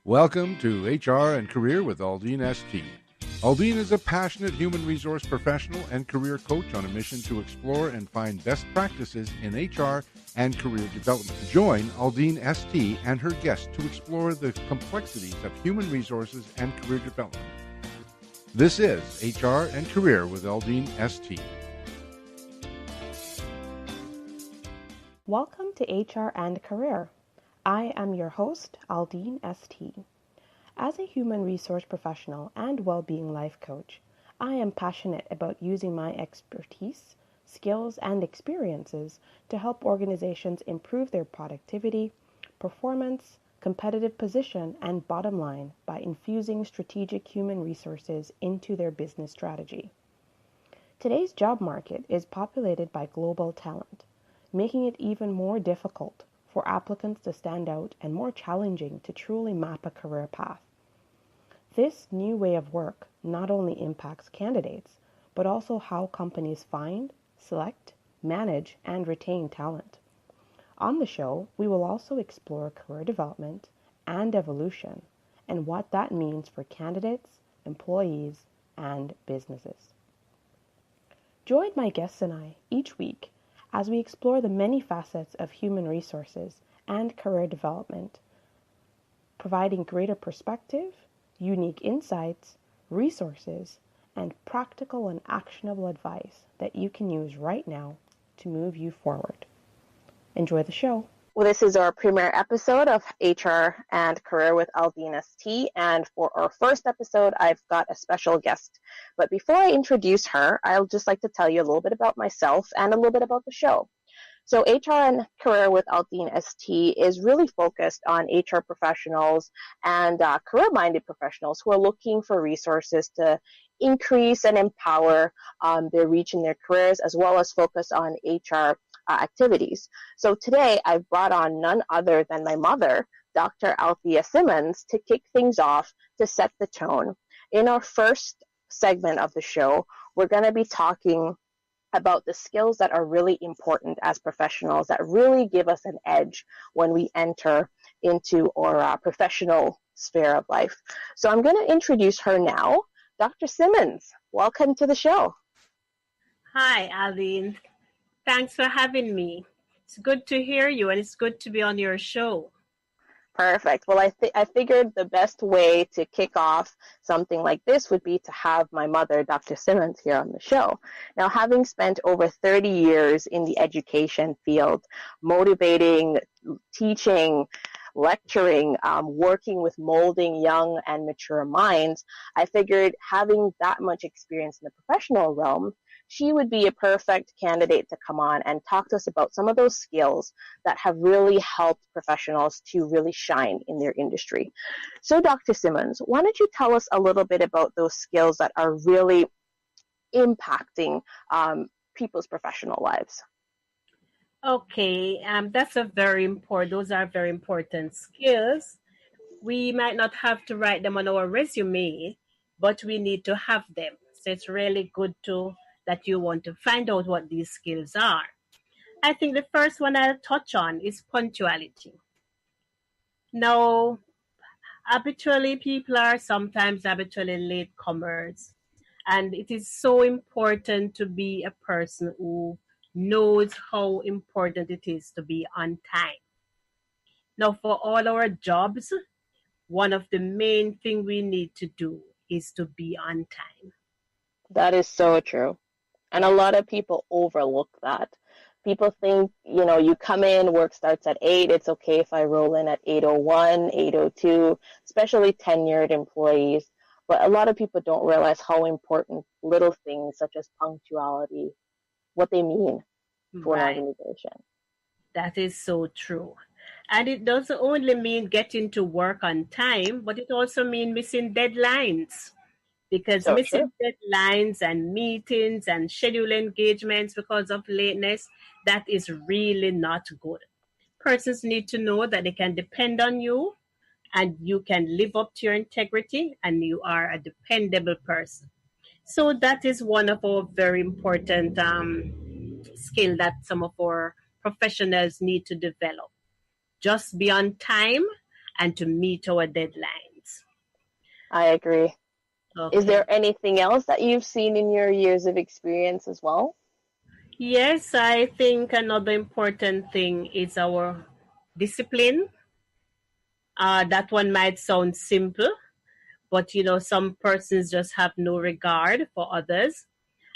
Welcome to HR and Career with AldeenST. Aldeen is a passionate human resource professional and career coach on a mission to explore and find best practices in HR and career development. Join AldeenST and her guests to explore the complexities of human resources and career development. This is HR and Career with AldeenST. Welcome to HR and Career. I am your host, AldeenST. As a human resource professional and well-being life coach, I am passionate about using my expertise, skills, and experiences to help organizations improve their productivity, performance, competitive position, and bottom line by infusing strategic human resources into their business strategy. Today's job market is populated by global talent, making it even more difficult for applicants to stand out and more challenging to truly map a career path. This new way of work not only impacts candidates, but also how companies find, select, manage, and retain talent. On the show, we will also explore career development and evolution and what that means for candidates, employees, and businesses. Join my guests and I each week as we explore the many facets of human resources and career development, providing greater perspective, unique insights, resources, and practical and actionable advice that you can use right now to move you forward. Enjoy the show. Well, this is our premiere episode of HR and Career with AldeenST, and for our first episode, I've got a special guest. But before I introduce her, I'll just like to tell you a little bit about myself and a little bit about the show. So HR and Career with AldeenST is really focused on HR professionals and career-minded professionals who are looking for resources to increase and empower their reach in their careers, as well as focus on HR activities. So today I've brought on none other than my mother, Dr. Altheia Simmonds, to kick things off, to set the tone. In our first segment of the show, we're going to be talking about the skills that are really important as professionals, that really give us an edge when we enter into our professional sphere of life. So I'm going to introduce her now. Dr. Simmonds, welcome to the show. Hi, Aldeen. Thanks for having me. It's good to hear you, and it's good to be on your show. Perfect. Well, I figured the best way to kick off something like this would be to have my mother, Dr. Simmonds, here on the show. Now, having spent over 30 years in the education field, motivating, teaching, lecturing, working with molding young and mature minds, I figured having that much experience in the professional realm, she would be a perfect candidate to come on and talk to us about some of those skills that have really helped professionals to really shine in their industry. So, Dr. Simmonds, why don't you tell us a little bit about those skills that are really impacting people's professional lives? Okay, those are very important skills. We might not have to write them on our resume, but we need to have them. So it's really good that you want to find out what these skills are. I think the first one I'll touch on is punctuality. Now, people are sometimes habitually latecomers, and it is so important to be a person who knows how important it is to be on time. Now, for all our jobs, one of the main things we need to do is to be on time. That is so true. And a lot of people overlook that. People think, you come in, work starts at 8. It's okay if I roll in at 8:01, 8:02, especially tenured employees. But a lot of people don't realize how important little things such as punctuality, what they mean for an organization. That is so true. And it doesn't only mean getting to work on time, but it also means missing deadlines. Because missing deadlines and meetings and schedule engagements because of lateness, that is really not good. Persons need to know that they can depend on you and you can live up to your integrity and you are a dependable person. So that is one of our very important skill that some of our professionals need to develop. Just be on time and to meet our deadlines. I agree. Okay. Is there anything else that you've seen in your years of experience as well? Yes, I think another important thing is our discipline. That one might sound simple, but some persons just have no regard for others.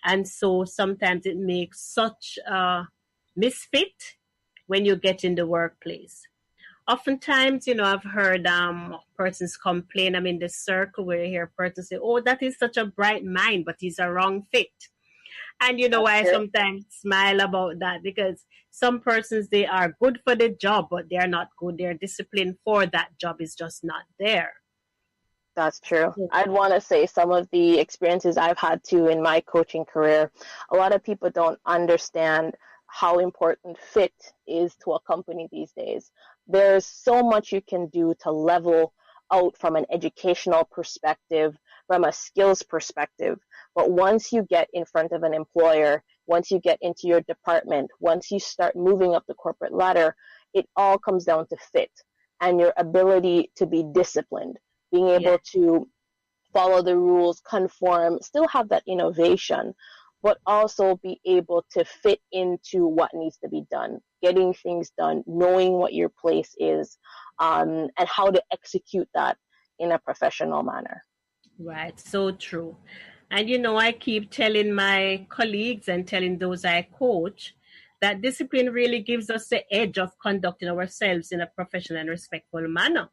And so sometimes it makes such a misfit when you get in the workplace. Oftentimes, I've heard persons complain. I'm in this circle where you hear persons say, oh, that is such a bright mind, but he's a wrong fit. And I sometimes smile about that, because some persons, they are good for the job, but they're not good. Their discipline for that job is just not there. That's true. I'd want to say some of the experiences I've had too in my coaching career, a lot of people don't understand how important fit is to a company these days. There's so much you can do to level out from an educational perspective, from a skills perspective. But once you get in front of an employer, once you get into your department, once you start moving up the corporate ladder, it all comes down to fit and your ability to be disciplined, being able to follow the rules, conform, still have that innovation, but also be able to fit into what needs to be done, getting things done, knowing what your place is, and how to execute that in a professional manner. Right, so true. And I keep telling my colleagues and telling those I coach that discipline really gives us the edge of conducting ourselves in a professional and respectful manner.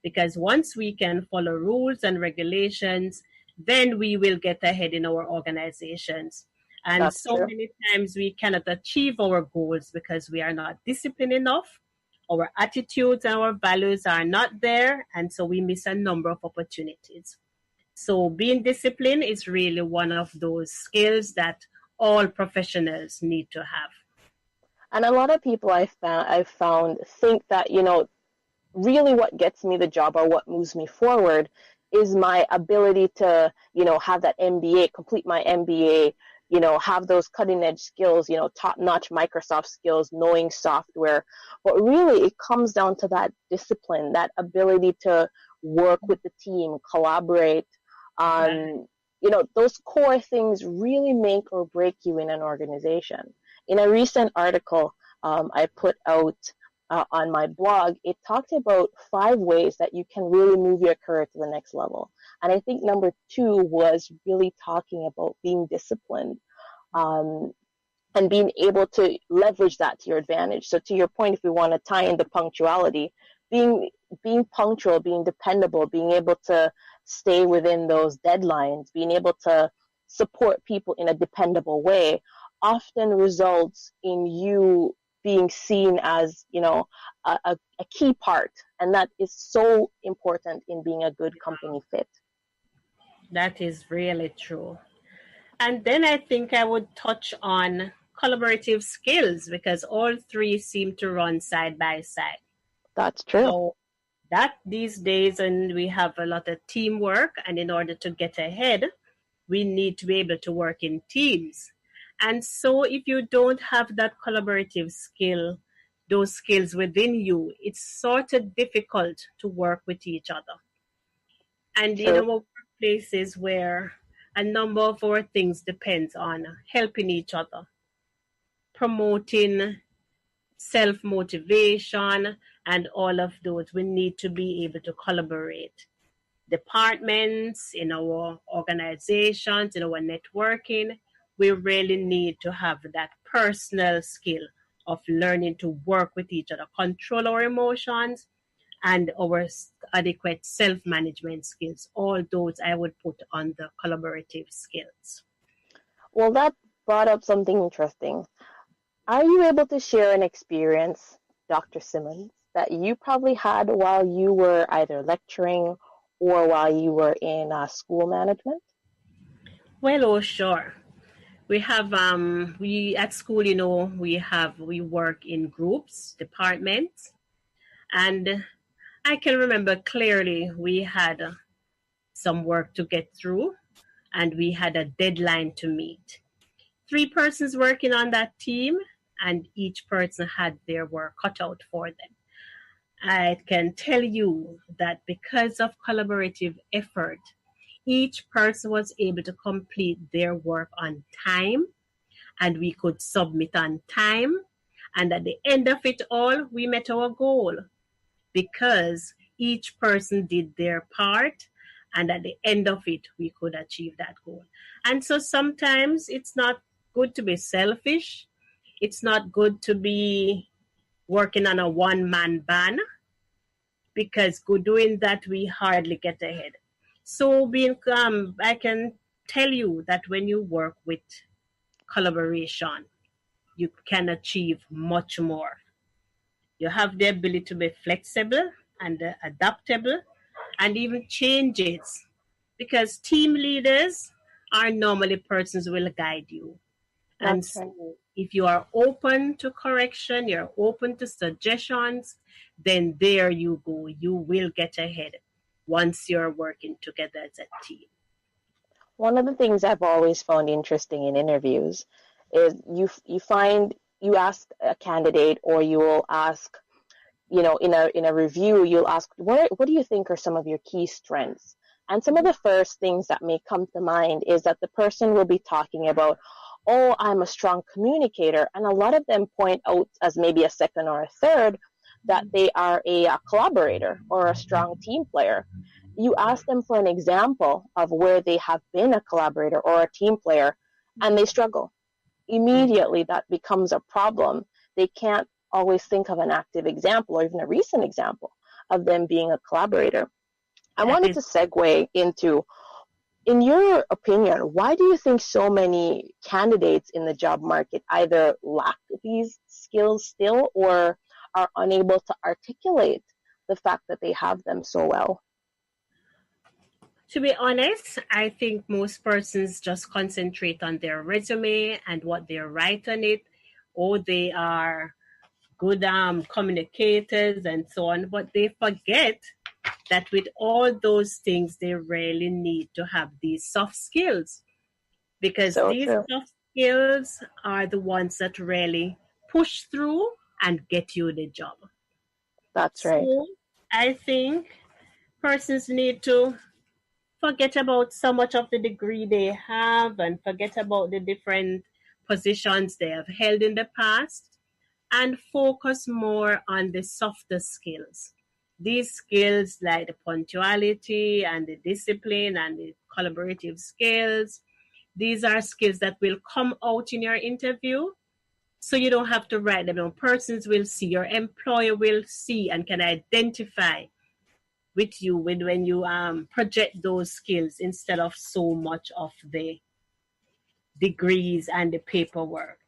Because once we can follow rules and regulations, then we will get ahead in our organizations. And That's so true. many times we cannot achieve our goals because we are not disciplined enough. Our attitudes and our values are not there, and so we miss a number of opportunities. So being disciplined is really one of those skills that all professionals need to have. And a lot of people I've found think that, really what gets me the job or what moves me forward is my ability to, have that MBA, complete my MBA, have those cutting edge skills, top notch Microsoft skills, knowing software. But really it comes down to that discipline, that ability to work with the team, collaborate. Those core things really make or break you in an organization. In a recent article I put out on my blog, it talked about 5 ways that you can really move your career to the next level. And I think number 2 was really talking about being disciplined and being able to leverage that to your advantage. So to your point, if we want to tie in the punctuality, being punctual, being dependable, being able to stay within those deadlines, being able to support people in a dependable way often results in you being seen as, a key part. And that is so important in being a good company fit. That is really true. And then I think I would touch on collaborative skills, because all 3 seem to run side by side. That's true. So that these days, and we have a lot of teamwork, and in order to get ahead, we need to be able to work in teams. And so if you don't have that collaborative skill, those skills within you, it's sort of difficult to work with each other. And in our workplaces where a number of our things depends on helping each other, promoting self-motivation, and all of those, we need to be able to collaborate. Departments, in our organizations, in our networking, we really need to have that personal skill of learning to work with each other, control our emotions, and our adequate self-management skills. All those I would put on the collaborative skills. Well, that brought up something interesting. Are you able to share an experience, Dr. Simmonds, that you probably had while you were either lecturing or while you were in school management? Well, sure. We have we at school, we work in groups, departments, and I can remember clearly we had some work to get through, and we had a deadline to meet. 3 persons working on that team, and each person had their work cut out for them. I can tell you that because of collaborative effort, each person was able to complete their work on time and we could submit on time. And at the end of it all, we met our goal because each person did their part. And at the end of it, we could achieve that goal. And so sometimes it's not good to be selfish. It's not good to be working on a one-man band because doing that, we hardly get ahead. So I can tell you that when you work with collaboration, you can achieve much more. You have the ability to be flexible and adaptable and even changes because team leaders are normally persons who will guide you. And That's right. so if you are open to correction, you're open to suggestions, then there you go. You will get ahead once you're working together as a team. One of the things I've always found interesting in interviews is you ask a candidate, or you will ask, in a review, you'll ask, what do you think are some of your key strengths? And some of the first things that may come to mind is that the person will be talking about, oh, I'm a strong communicator. And a lot of them point out as maybe a second or a third that they are a collaborator or a strong team player. You ask them for an example of where they have been a collaborator or a team player, and they struggle. Immediately, that becomes a problem. They can't always think of an active example or even a recent example of them being a collaborator. I wanted to segue into, in your opinion, why do you think so many candidates in the job market either lack these skills still or are unable to articulate the fact that they have them so well? To be honest, I think most persons just concentrate on their resume and what they write on it, or they are good communicators and so on, but they forget that with all those things, they really need to have these soft skills because these soft skills are the ones that really push through and get you the job. That's right. So I think persons need to forget about so much of the degree they have and forget about the different positions they have held in the past and focus more on the softer skills. These skills like the punctuality and the discipline and the collaborative skills, these are skills that will come out in your interview. So you don't have to write them down. Persons will see, your employer will see and can identify with you when you project those skills instead of so much of the degrees and the paperwork.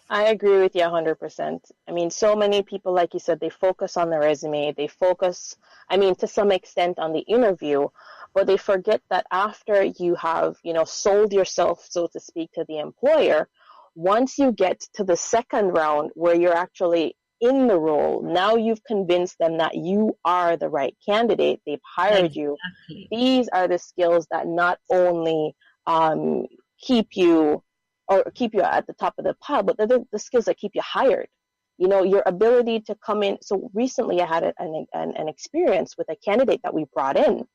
I agree with you 100%. I mean, so many people, like you said, they focus on the resume. They focus, to some extent on the interview, but they forget that after you have, sold yourself, so to speak, to the employer, once you get to the second round where you're actually in the role, now you've convinced them that you are the right candidate. They've hired you. These are the skills that not only keep you at the top of the pile, but they're the skills that keep you hired. Your ability to come in. So recently I had an experience with a candidate that we brought in.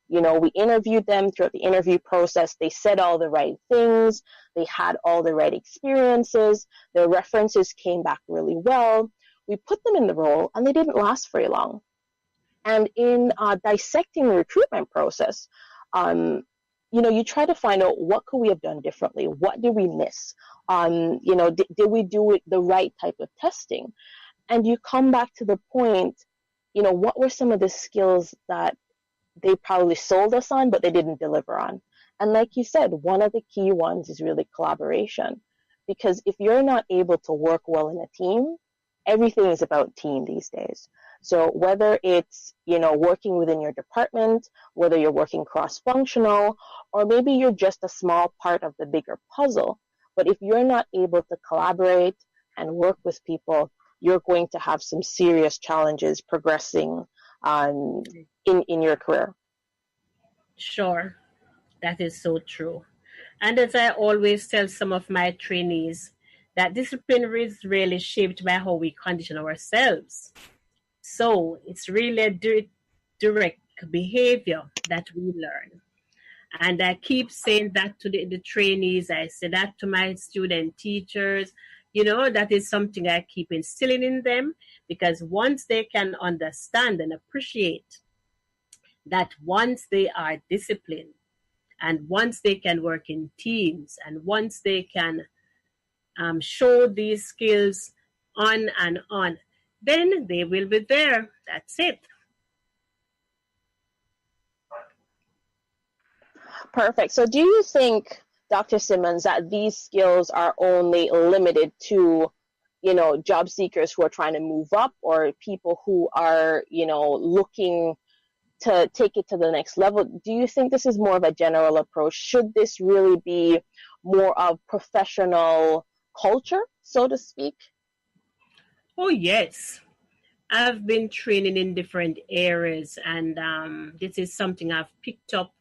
We interviewed them throughout the interview process. They said all the right things. They had all the right experiences. Their references came back really well. We put them in the role and they didn't last very long. And in dissecting the recruitment process, you try to find out what could we have done differently? What did we miss? Did we do it the right type of testing? And you come back to the point, what were some of the skills that they probably sold us on, but they didn't deliver on? And like you said, one of the key ones is really collaboration. Because if you're not able to work well in a team, everything is about team these days. So whether it's, working within your department, whether you're working cross-functional, or maybe you're just a small part of the bigger puzzle, but if you're not able to collaborate and work with people, you're going to have some serious challenges progressing in your career. Sure, that is so true. And as I always tell some of my trainees, that discipline is really shaped by how we condition ourselves. So it's really a direct behavior that we learn. And I keep saying that to the trainees. I say that to my student teachers. That is something I keep instilling in them, because once they can understand and appreciate that, once they are disciplined, and once they can work in teams, and once they can show these skills on and on, then they will be there. That's it. Perfect. So do you think, Dr. Simmonds, that these skills are only limited to, job seekers who are trying to move up, or people who are, looking to take it to the next level? Do you think this is more of a general approach? Should this really be more of professional culture, so to speak? Oh, yes. I've been training in different areas, and this is something I've picked up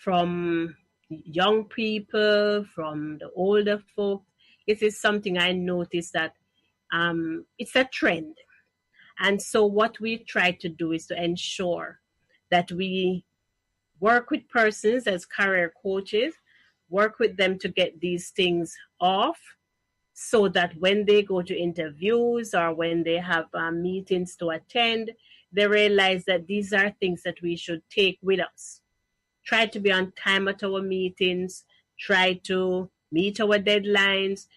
from young people, from the older folk. This is something I noticed that it's a trend. And so what we try to do is to ensure that we work with persons as career coaches, work with them to get these things off, so that when they go to interviews or when they have meetings to attend, they realize that these are things that we should take with us. Try to be on time at our meetings, try to meet our deadlines,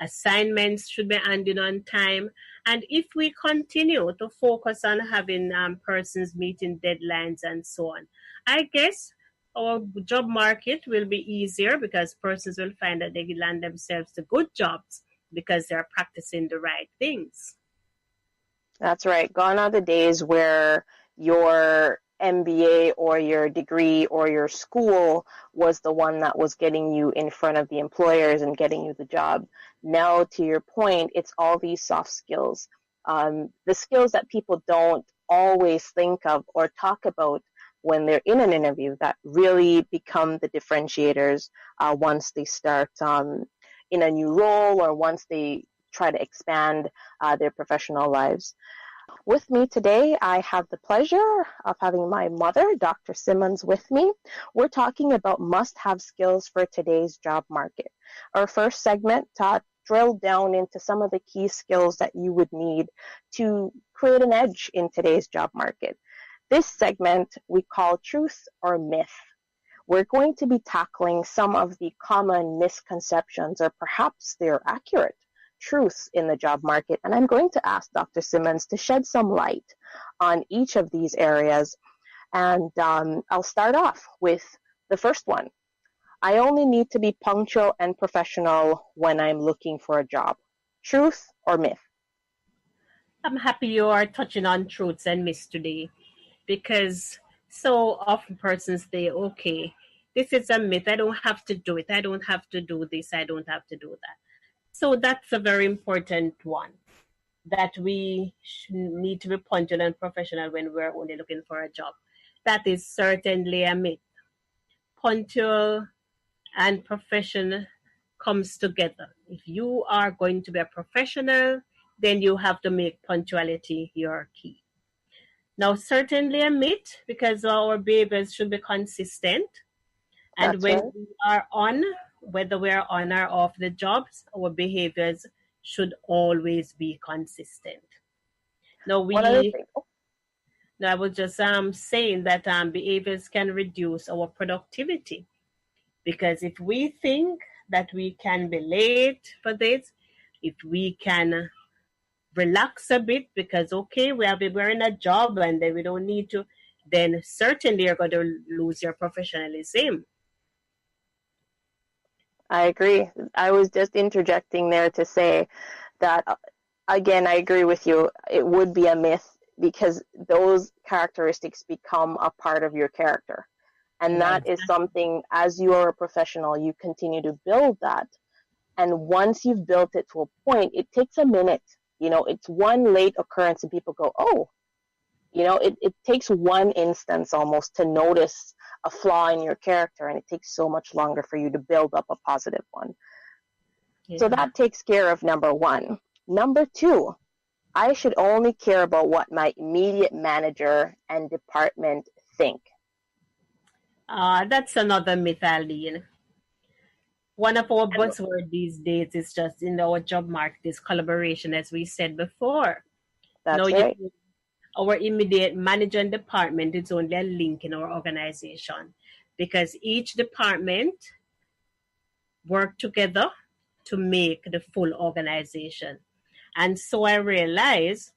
assignments should be handed on time. And if we continue to focus on having persons meeting deadlines and so on, I guess our job market will be easier, because persons will find that they land themselves to good jobs because they're practicing the right things. That's right. Gone are the days where your MBA or your degree or your school was the one that was getting you in front of the employers and getting you the job. Now, to your point, it's all these soft skills, the skills that people don't always think of or talk about when they're in an interview, that really become the differentiators once they start in a new role, or once they try to expand their professional lives. With me today, I have the pleasure of having my mother, Dr. Simmonds, with me. We're talking about must-have skills for today's job market. Our first segment drilled down into some of the key skills that you would need to create an edge in today's job market. This segment we call Truth or Myth. We're going to be tackling some of the common misconceptions, or perhaps they're accurate truths in the job market. And I'm going to ask Dr. Simmonds to shed some light on each of these areas. And I'll start off with the first one. I only need to be punctual and professional when I'm looking for a job. Truth or myth? I'm happy you are touching on truths and myths today, because so often persons say, okay, this is a myth. I don't have to do it. I don't have to do this. I don't have to do that. So that's a very important one, that we need to be punctual and professional when we're only looking for a job. That is certainly a myth. Punctual and professional comes together. If you are going to be a professional, then you have to make punctuality your key. Now, certainly a myth, because our behaviors should be consistent. And That's when right. we are on, whether we are on or off the jobs, our behaviors should always be consistent. Now, I was just saying that behaviors can reduce our productivity, because if we think that we can be late for this, if we can relax a bit because, okay, we're in a job and then we don't need to, then certainly you're going to lose your professionalism. I agree. I was just interjecting there to say that, again, I agree with you. It would be a myth, because those characteristics become a part of your character. And that is something, as you are a professional, you continue to build that. And once you've built it to a point, it takes a minute. It's one late occurrence and people go, oh, it takes one instance almost to notice a flaw in your character, and it takes so much longer for you to build up a positive one. Yeah. So that takes care of number one. Number two, I should only care about what my immediate manager and department think. That's another myth, Aldeen. One of our buzzwords these days is just in our job market is collaboration, as we said before. That's right. Our immediate manager and department is only a link in our organization because each department work together to make the full organization. And so I realized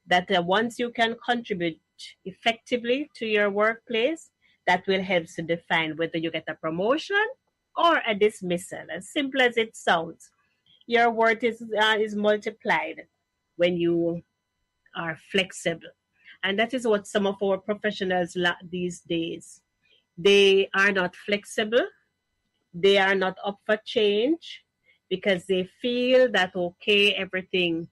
that once you can contribute effectively to your workplace, that will help to define whether you get a promotion or a dismissal. As simple as it sounds, your worth is multiplied when you are flexible. And that is what some of our professionals lack these days. They are not flexible. They are not up for change because they feel that, okay, everything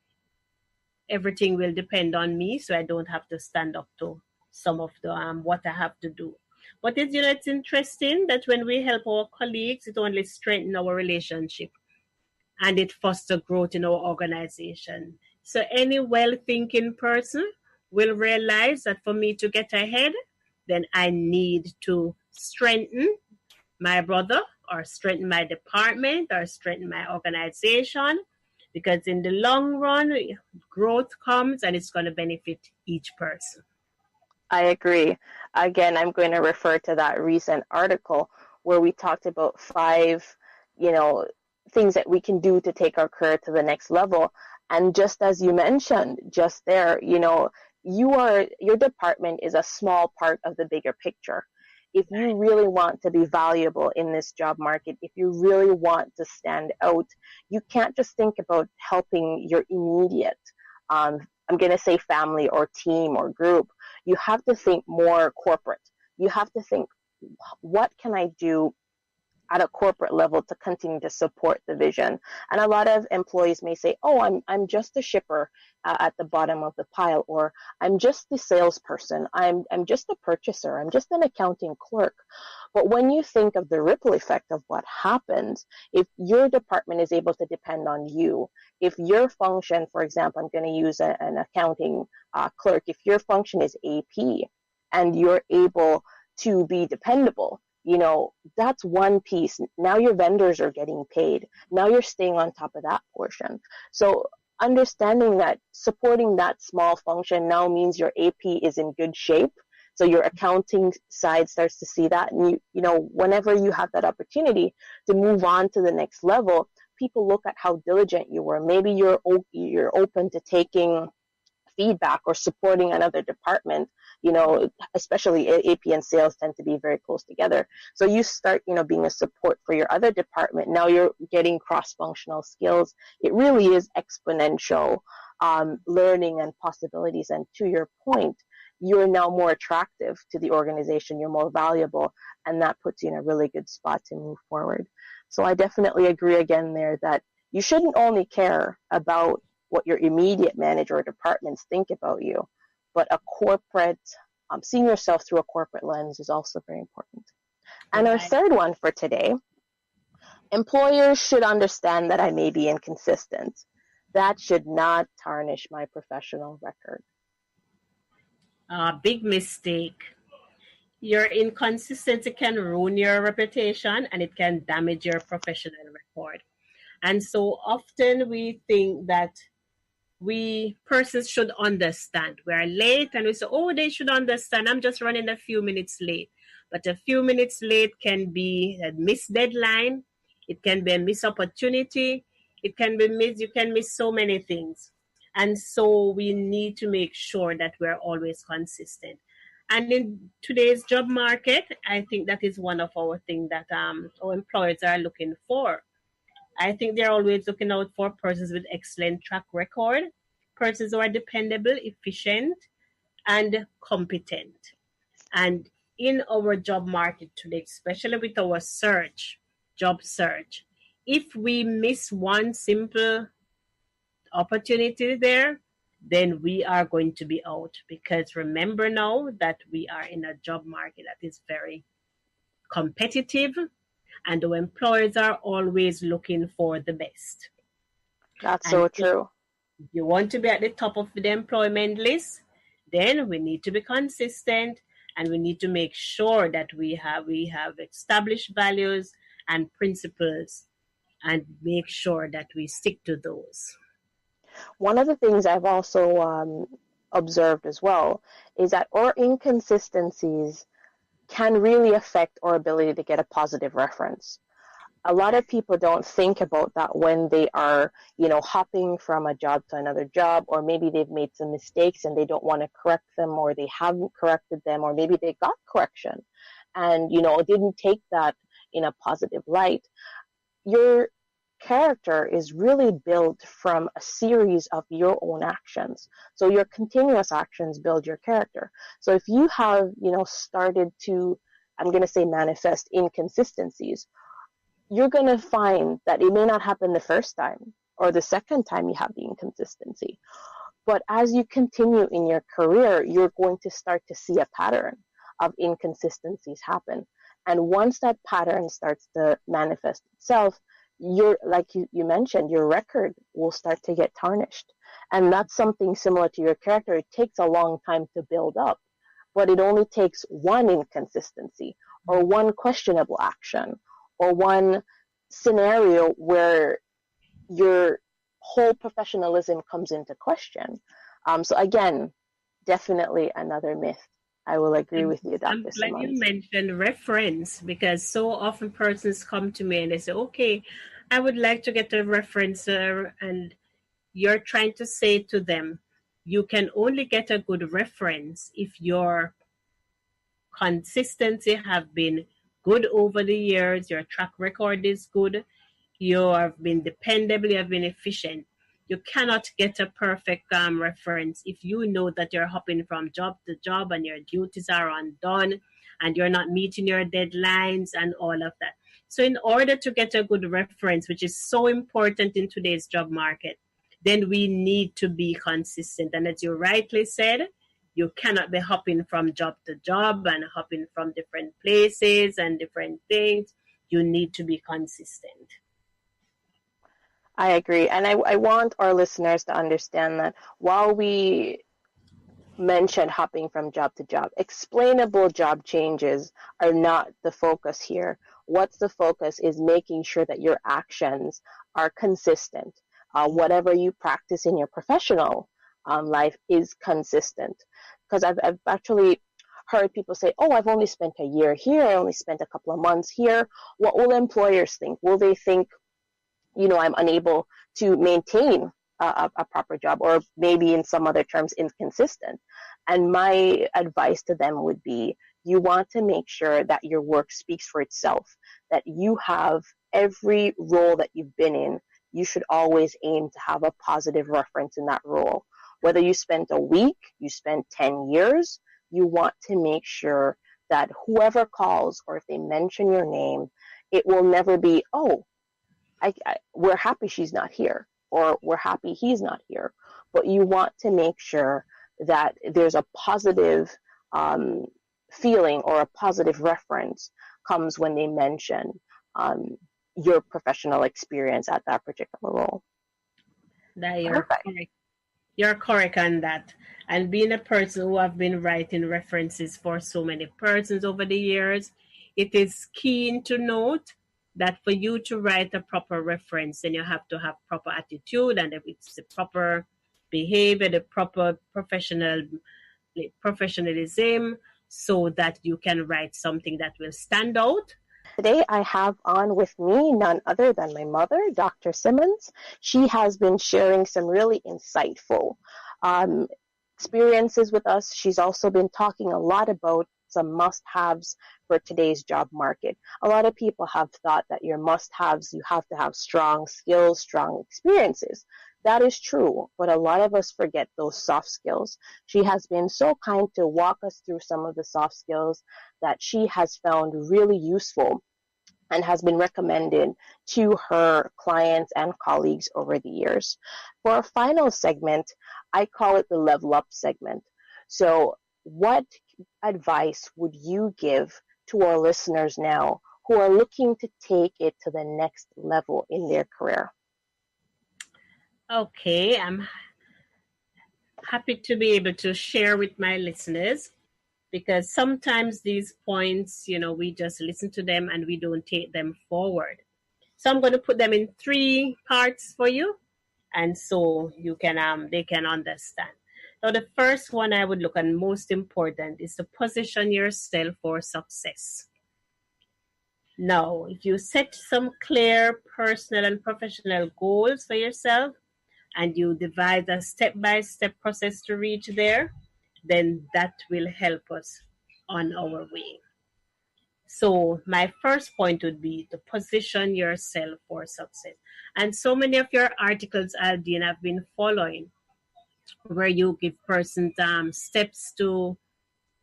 will depend on me, so I don't have to stand up to some of the what I have to do. But it's interesting that when we help our colleagues, it only strengthens our relationship and it fosters growth in our organization. So any well-thinking person will realize that for me to get ahead, then I need to strengthen my brother or strengthen my department or strengthen my organization, because in the long run, growth comes and it's going to benefit each person. I agree. Again, I'm going to refer to that recent article where we talked about 5, things that we can do to take our career to the next level. And just as you mentioned just there, your department is a small part of the bigger picture. If you really want to be valuable in this job market, if you really want to stand out, you can't just think about helping your immediate, I'm going to say family or team or group. You have to think more corporate. You have to think, what can I do at a corporate level to continue to support the vision? And a lot of employees may say, oh, I'm just a shipper at the bottom of the pile, or I'm just the salesperson, I'm just a purchaser, I'm just an accounting clerk. But when you think of the ripple effect of what happens, if your department is able to depend on you, if your function, for example, I'm going to use an accounting clerk, if your function is AP and you're able to be dependable, that's one piece. Now your vendors are getting paid. Now you're staying on top of that portion. So understanding that supporting that small function now means your AP is in good shape. So your accounting side starts to see that. And whenever you have that opportunity to move on to the next level, people look at how diligent you were. Maybe you're open to taking feedback or supporting another department. Especially AP and sales tend to be very close together. So you start, being a support for your other department. Now you're getting cross-functional skills. It really is exponential learning and possibilities. And to your point, you're now more attractive to the organization. You're more valuable, and that puts you in a really good spot to move forward. So I definitely agree again there that you shouldn't only care about what your immediate manager or departments think about you, but a corporate, seeing yourself through a corporate lens is also very important. And our third one for today, employers should understand that I may be inconsistent. That should not tarnish my professional record. Big mistake. Your inconsistency can ruin your reputation and it can damage your professional record. And so often we think that persons should understand. We are late and we say, oh, they should understand. I'm just running a few minutes late. But a few minutes late can be a missed deadline. It can be a missed opportunity. It can be missed. You can miss so many things. And so we need to make sure that we're always consistent. And in today's job market, I think that is one of our things that our employers are looking for. I think they're always looking out for persons with excellent track record, persons who are dependable, efficient, and competent. And in our job market today, especially with our job search, if we miss one simple opportunity there, then we are going to be out. Because remember now that we are in a job market that is very competitive, and the employers are always looking for the best. That's so true. If you want to be at the top of the employment list, then we need to be consistent, and we need to make sure that we have established values and principles, and make sure that we stick to those. One of the things I've also observed as well is that our inconsistencies can really affect our ability to get a positive reference. A lot of people don't think about that when they are, hopping from a job to another job, or maybe they've made some mistakes and they don't want to correct them, or they haven't corrected them, or maybe they got correction and, didn't take that in a positive light. Your character is really built from a series of your own actions. So your continuous actions build your character. So if you have, started to, I'm going to say, manifest inconsistencies, you're going to find that it may not happen the first time or the second time you have the inconsistency. But as you continue in your career, you're going to start to see a pattern of inconsistencies happen. And once that pattern starts to manifest itself, like you mentioned, your record will start to get tarnished. And that's something similar to your character. It takes a long time to build up, but it only takes one inconsistency or one questionable action or one scenario where your whole professionalism comes into question. So again, definitely another myth. I will agree with you, Dr. Simmonds. Like you mentioned reference, because so often persons come to me and they say, okay, I would like to get a reference, and you're trying to say to them, you can only get a good reference if your consistency have been good over the years, your track record is good, you have been dependable, you have been efficient. You cannot get a perfect reference if you know that you're hopping from job to job and your duties are undone and you're not meeting your deadlines and all of that. So in order to get a good reference, which is so important in today's job market, then we need to be consistent. And as you rightly said, you cannot be hopping from job to job and hopping from different places and different things. You need to be consistent. I agree. And I want our listeners to understand that while we mentioned hopping from job to job, explainable job changes are not the focus here. What's the focus is making sure that your actions are consistent. Whatever you practice in your professional life is consistent. Because I've actually heard people say, oh, I've only spent a year here, I only spent a couple of months here. What will employers think? Will they think, I'm unable to maintain a proper job, or maybe in some other terms, inconsistent? And my advice to them would be, you want to make sure that your work speaks for itself, that you have every role that you've been in, you should always aim to have a positive reference in that role. Whether you spent a week, you spent 10 years, you want to make sure that whoever calls, or if they mention your name, it will never be, oh, we're happy she's not here, or we're happy he's not here. But you want to make sure that there's a positive feeling or a positive reference comes when they mention your professional experience at that particular role. You're correct on that. And being a person who have been writing references for so many persons over the years, it is keen to note that for you to write a proper reference, then you have to have proper attitude, and if it's the proper behavior, the proper professionalism, so that you can write something that will stand out. Today I have on with me none other than my mother, Dr. Simmonds. She has been sharing some really insightful experiences with us. She's also been talking a lot about some must-haves for today's job market. A lot of people have thought that your must-haves, you have to have strong skills, strong experiences. That is true, but a lot of us forget those soft skills. She has been so kind to walk us through some of the soft skills that she has found really useful and has been recommended to her clients and colleagues over the years. For our final segment, I call it the level up segment. So what advice would you give to our listeners now who are looking to take it to the next level in their career? Okay, I'm happy to be able to share with my listeners because sometimes these points, we just listen to them and we don't take them forward. So I'm going to put them in 3 parts for you, and so you can they can understand. Now, the first one I would look at, most important, is to position yourself for success. Now, if you set some clear personal and professional goals for yourself, and you devise a step-by-step process to reach there, then that will help us on our way. So my first point would be to position yourself for success. And so many of your articles, Aldeen, have been following, where you give persons steps to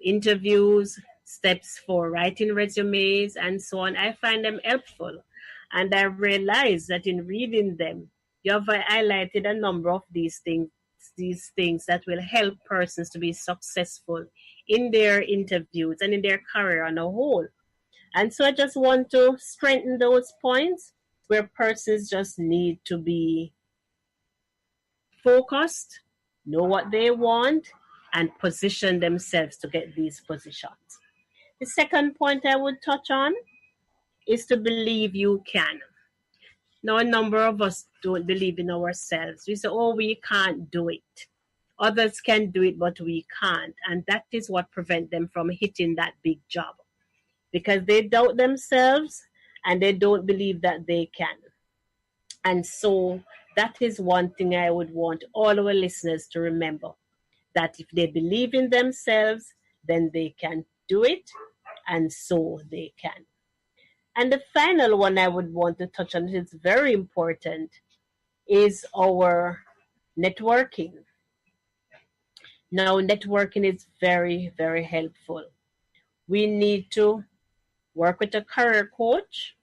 interviews, steps for writing resumes, and so on. I find them helpful. And I realize that in reading them, you have highlighted a number of these things that will help persons to be successful in their interviews and in their career on a whole. And so I just want to strengthen those points where persons just need to be focused, know what they want, and position themselves to get these positions. The second point I would touch on is to believe you can. Now, a number of us don't believe in ourselves. We say, oh, we can't do it. Others can do it, but we can't. And that is what prevents them from hitting that big job, because they doubt themselves and they don't believe that they can. And so that is one thing I would want all our listeners to remember, that if they believe in themselves, then they can do it, and so they can. And the final one I would want to touch on, it's very important, is our networking. Now, networking is very, very helpful. We need to work with a career coach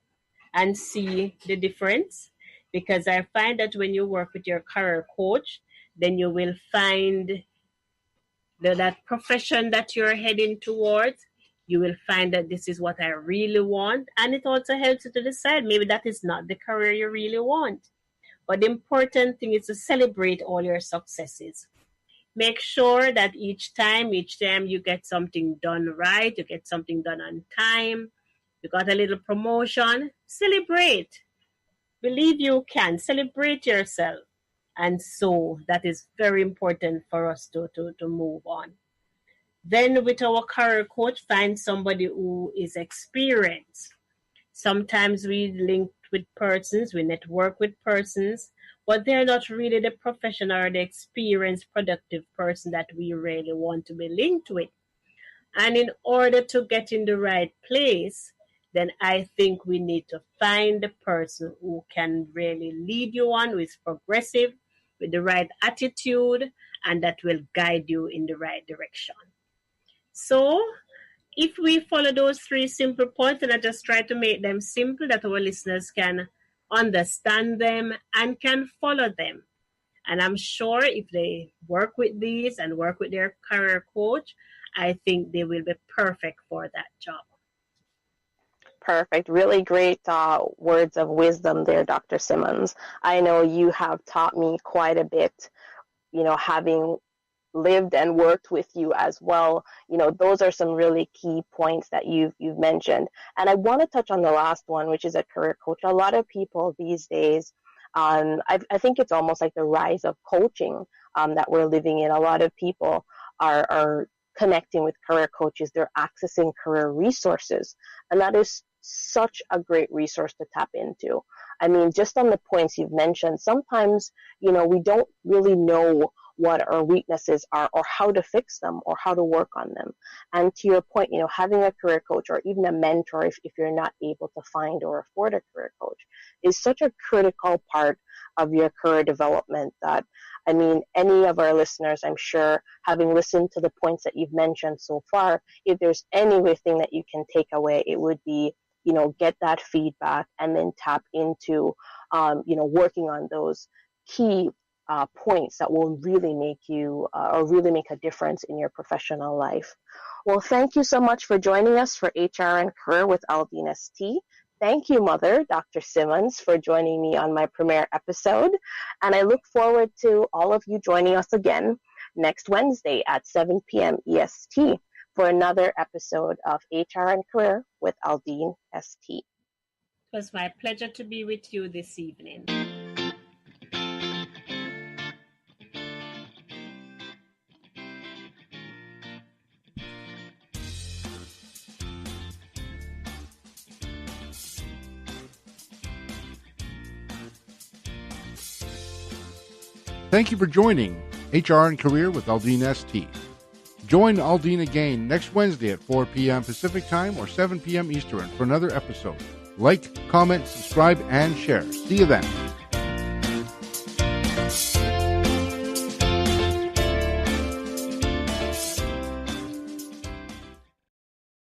and see the difference, because I find that when you work with your career coach, then you will find that profession that you're heading towards. You will find that this is what I really want, and it also helps you to decide maybe that is not the career you really want. But the important thing is to celebrate all your successes. Make sure that each time you get something done right, you get something done on time, you got a little promotion, celebrate. Believe you can, celebrate yourself. And so that is very important for us to move on. Then with our career coach, find somebody who is experienced. Sometimes we link with persons, we network with persons, but they're not really the professional or the experienced, productive person that we really want to be linked with. And in order to get in the right place, then I think we need to find the person who can really lead you on, who is progressive, with the right attitude, and that will guide you in the right direction. So if we follow those 3 simple points, and I just try to make them simple that our listeners can understand them and can follow them. And I'm sure if they work with these and work with their career coach, I think they will be perfect for that job. Perfect. Really great words of wisdom there, Dr. Simmonds. I know you have taught me quite a bit, having lived and worked with you as well. Those are some really key points that you've mentioned. And I want to touch on the last one, which is a career coach. A lot of people these days, I think it's almost like the rise of coaching that we're living in. A lot of people are connecting with career coaches. They're accessing career resources. And that is such a great resource to tap into. I mean, just on the points you've mentioned, sometimes, we don't really know what our weaknesses are or how to fix them or how to work on them. And to your point, having a career coach or even a mentor, if you're not able to find or afford a career coach, is such a critical part of your career development that, I mean, any of our listeners, I'm sure, having listened to the points that you've mentioned so far, if there's anything that you can take away, it would be, get that feedback and then tap into, working on those key points that will really make you or really make a difference in your professional life. Well, thank you so much for joining us for HR and Career with AldeenST. Thank you, Mother, Dr. Simmonds, for joining me on my premiere episode. And I look forward to all of you joining us again next Wednesday at 7 p.m. EST for another episode of HR and Career with AldeenST. It was my pleasure to be with you this evening. Thank you for joining HR and Career with AldeenST. Join Aldeen again next Wednesday at 4 p.m. Pacific Time or 7 p.m. Eastern for another episode. Like, comment, subscribe, and share. See you then.